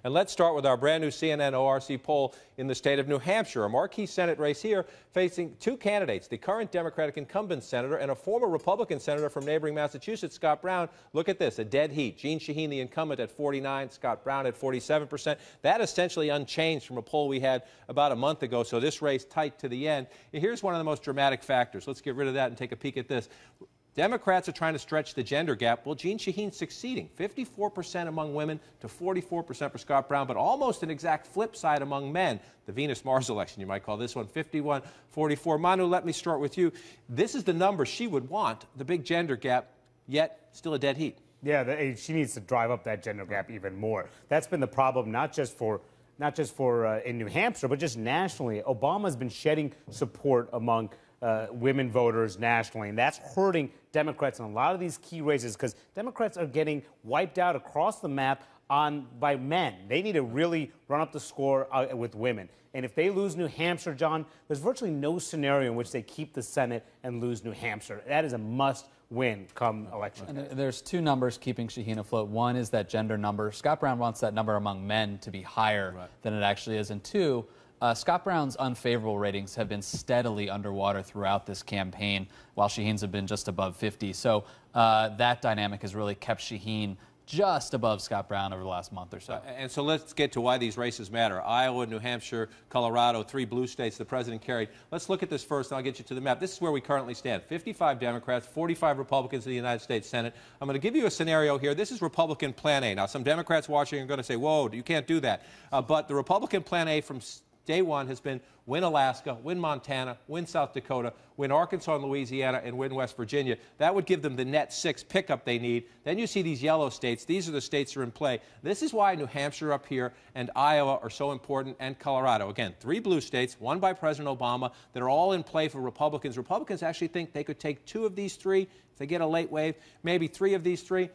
And let's start with our brand new CNN ORC poll in the state of New Hampshire. A marquee Senate race here facing two candidates, the current Democratic incumbent senator and a former Republican senator from neighboring Massachusetts, Scott Brown. Look at this, a dead heat. Jeanne Shaheen, the incumbent, at 49%, Scott Brown at 47%. That essentially unchanged from a poll we had about a month ago, so this race tight to the end. And here's one of the most dramatic factors. Let's get rid of that and take a peek at this. Democrats are trying to stretch the gender gap. Well, Jeanne Shaheen's succeeding. 54% among women to 44% for Scott Brown, but almost an exact flip side among men. The Venus-Mars election, you might call this one, 51-44. Manu, let me start with you. This is the number she would want, the big gender gap, yet still a dead heat. Yeah, she needs to drive up that gender gap even more. That's been the problem, not just for in New Hampshire, but just nationally. Obama's been shedding support among women voters nationally, and that's hurting Democrats in a lot of these key races because Democrats are getting wiped out across the map by men. They need to really run up the score with women. And if they lose New Hampshire, John, there's virtually no scenario in which they keep the Senate and lose New Hampshire. That is a must-win come election. And there's two numbers keeping Shaheen afloat. One is that gender number. Scott Brown wants that number among men to be higher than it actually is. And two, Scott Brown's unfavorable ratings have been steadily underwater throughout this campaign, while Shaheen's have been just above 50. So that dynamic has really kept Shaheen just above Scott Brown over the last month or so. And so let's get to why these races matter. Iowa, New Hampshire, Colorado, three blue states the president carried. Let's look at this first, and I'll get you to the map. This is where we currently stand. 55 Democrats, 45 Republicans in the United States Senate. I'm going to give you a scenario here. This is Republican Plan A. Now, some Democrats watching are going to say, whoa, you can't do that. But the Republican Plan A from day one has been win Alaska, win Montana, win South Dakota, win Arkansas and Louisiana, and win West Virginia. That would give them the net 6 pickup they need. Then you see these yellow states. These are the states that are in play. This is why New Hampshire up here and Iowa are so important, and Colorado. Again, 3 blue states, one by President Obama, that are all in play for Republicans. Republicans actually think they could take 2 of these 3. If they get a late wave, maybe 3 of these 3.